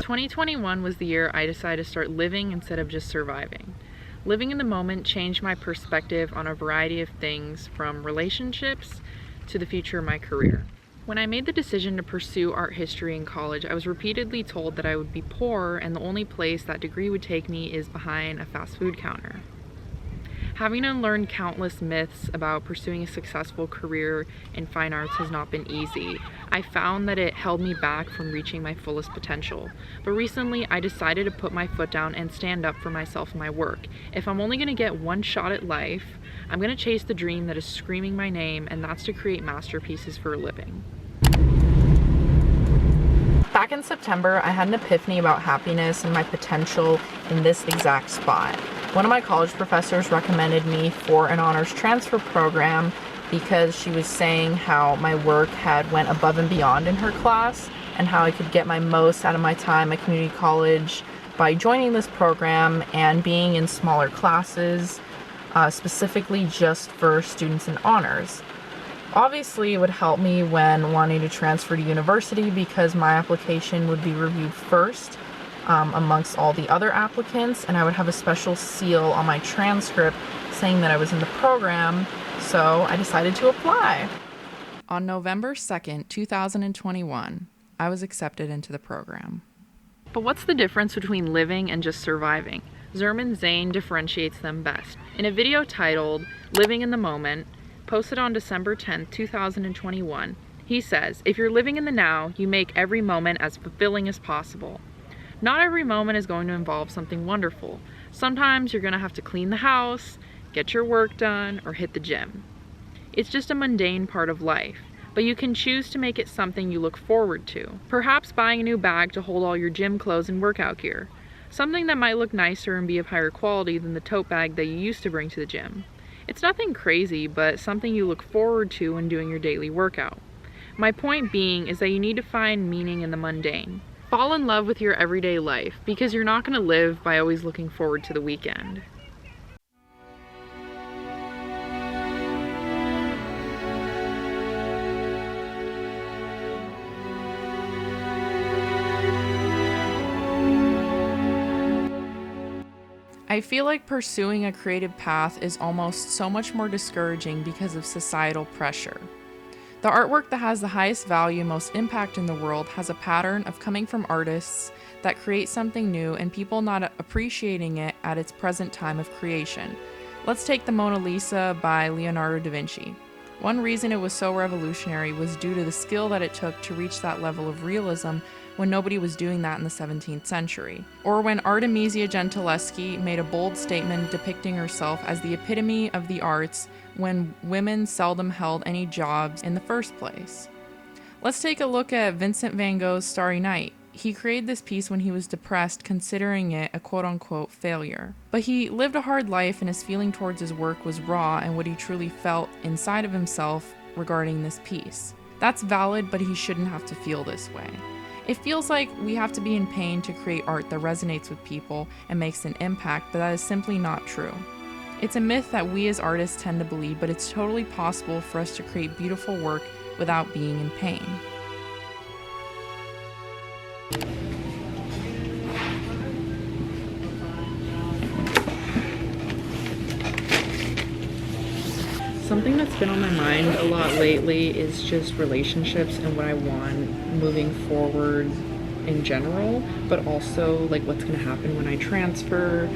"2021 was the year I decided to start living instead of just surviving. Living in the moment changed my perspective on a variety of things, from relationships to the future of my career. When I made the decision to pursue art history in college, I was repeatedly told that I would be poor and the only place that degree would take me is behind a fast food counter. Having unlearned countless myths about pursuing a successful career in fine arts has not been easy. I found that it held me back from reaching my fullest potential. But recently, I decided to put my foot down and stand up for myself and my work. If I'm only going to get one shot at life, I'm going to chase the dream that is screaming my name, and that's to create masterpieces for a living." Back in September, I had an epiphany about happiness and my potential in this exact spot. One of my college professors recommended me for an honors transfer program because she was saying how my work had went above and beyond in her class and how I could get my most out of my time at community college by joining this program and being in smaller classes, specifically just for students in honors. Obviously, it would help me when wanting to transfer to university because my application would be reviewed first amongst all the other applicants, and I would have a special seal on my transcript saying that I was in the program, so I decided to apply. On November 2nd, 2021, I was accepted into the program. But what's the difference between living and just surviving? Zerman Zane differentiates them best. In a video titled "Living in the Moment," posted on December 10th, 2021, he says, "If you're living in the now, you make every moment as fulfilling as possible. Not every moment is going to involve something wonderful. Sometimes you're going to have to clean the house, get your work done, or hit the gym. It's just a mundane part of life, but you can choose to make it something you look forward to. Perhaps buying a new bag to hold all your gym clothes and workout gear. Something that might look nicer and be of higher quality than the tote bag that you used to bring to the gym. It's nothing crazy, but something you look forward to when doing your daily workout. My point being is that you need to find meaning in the mundane. Fall in love with your everyday life, because you're not going to live by always looking forward to the weekend." I feel like pursuing a creative path is almost so much more discouraging because of societal pressure. The artwork that has the highest value, most impact in the world has a pattern of coming from artists that create something new and people not appreciating it at its present time of creation. Let's take the Mona Lisa by Leonardo da Vinci. One reason it was so revolutionary was due to the skill that it took to reach that level of realism when nobody was doing that in the 17th century. Or when Artemisia Gentileschi made a bold statement depicting herself as the epitome of the arts when women seldom held any jobs in the first place. Let's take a look at Vincent van Gogh's Starry Night. He created this piece when he was depressed, considering it a quote-unquote failure. But he lived a hard life and his feeling towards his work was raw and what he truly felt inside of himself regarding this piece. That's valid, but he shouldn't have to feel this way. It feels like we have to be in pain to create art that resonates with people and makes an impact, but that is simply not true. It's a myth that we as artists tend to believe, but it's totally possible for us to create beautiful work without being in pain. Something that's been on my mind a lot lately is just relationships and what I want moving forward in general, but also like what's gonna happen when I transfer.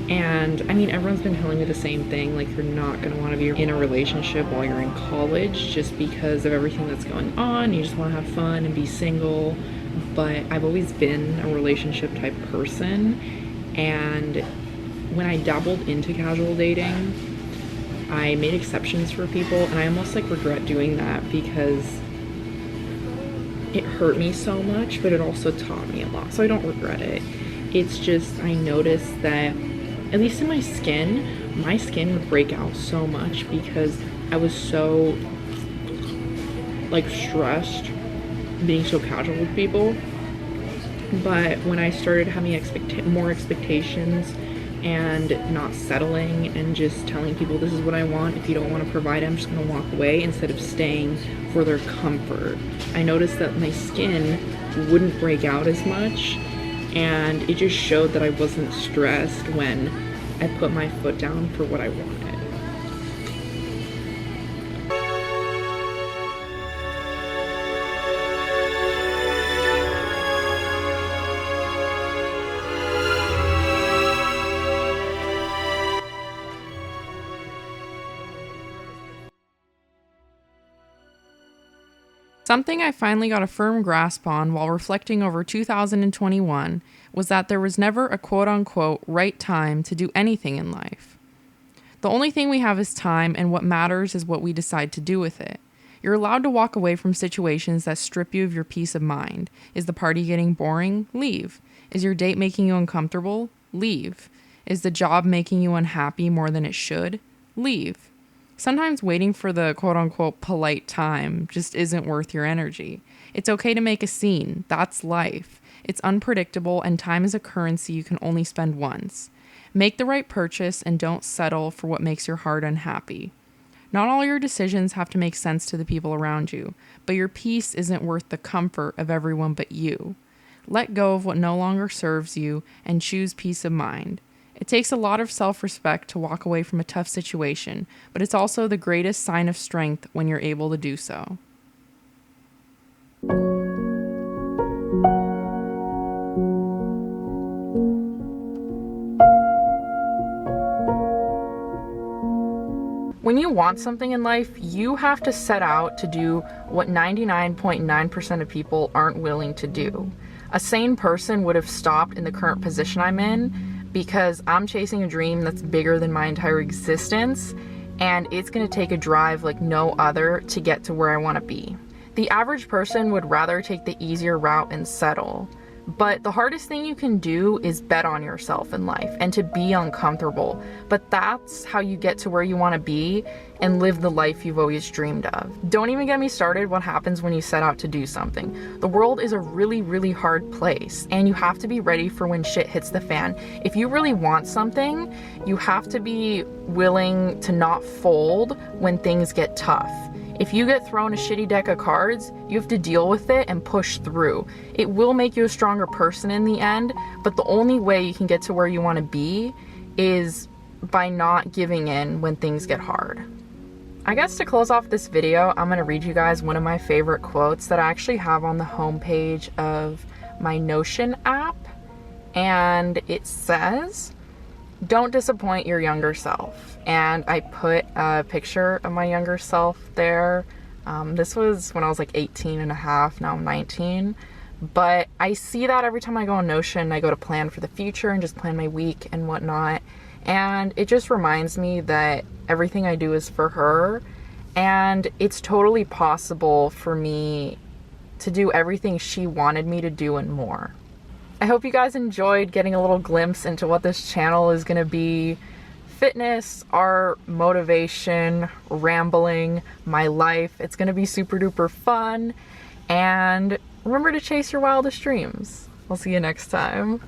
And I mean, everyone's been telling me the same thing, like you're not gonna want to be in a relationship while you're in college just because of everything that's going on. You just want to have fun and be single. But I've always been a relationship type person, and when I dabbled into casual dating, I made exceptions for people, and I almost like regret doing that because it hurt me so much, but it also taught me a lot, so I don't regret it. It's just I noticed that, at least in my skin would break out so much because I was so like stressed being so casual with people. But when I started having more expectations and not settling and just telling people this is what I want, if you don't want to provide it, I'm just gonna walk away, instead of staying for their comfort, I noticed that my skin wouldn't break out as much, and it just showed that I wasn't stressed when I put my foot down for what I wanted. Something I finally got a firm grasp on while reflecting over 2021 was that there was never a quote-unquote right time to do anything in life. The only thing we have is time, and what matters is what we decide to do with it. You're allowed to walk away from situations that strip you of your peace of mind. Is the party getting boring? Leave. Is your date making you uncomfortable? Leave. Is the job making you unhappy more than it should? Leave. Sometimes waiting for the quote-unquote polite time just isn't worth your energy. It's okay to make a scene. That's life. It's unpredictable, and time is a currency you can only spend once. Make the right purchase and don't settle for what makes your heart unhappy. Not all your decisions have to make sense to the people around you, but your peace isn't worth the comfort of everyone but you. Let go of what no longer serves you and choose peace of mind. It takes a lot of self-respect to walk away from a tough situation, but it's also the greatest sign of strength when you're able to do so. When you want something in life, you have to set out to do what 99.9% of people aren't willing to do. A sane person would have stopped in the current position I'm in because I'm chasing a dream that's bigger than my entire existence, and it's gonna take a drive like no other to get to where I wanna be. The average person would rather take the easier route and settle. But the hardest thing you can do is bet on yourself in life and to be uncomfortable. But that's how you get to where you want to be and live the life you've always dreamed of. Don't even get me started what happens when you set out to do something. The world is a really, really hard place, and you have to be ready for when shit hits the fan. If you really want something, you have to be willing to not fold when things get tough. If you get thrown a shitty deck of cards, you have to deal with it and push through. It will make you a stronger person in the end, but the only way you can get to where you want to be is by not giving in when things get hard. I guess to close off this video, I'm going to read you guys one of my favorite quotes that I actually have on the homepage of my Notion app, and it says, "Don't disappoint your younger self." And I put a picture of my younger self there. This was when I was like 18 and a half, now I'm 19. But I see that every time I go on Notion, I go to plan for the future and just plan my week and whatnot. And it just reminds me that everything I do is for her. And it's totally possible for me to do everything she wanted me to do and more. I hope you guys enjoyed getting a little glimpse into what this channel is going to be. Fitness, art, motivation, rambling, my life. It's going to be super duper fun. And remember to chase your wildest dreams. I'll see you next time.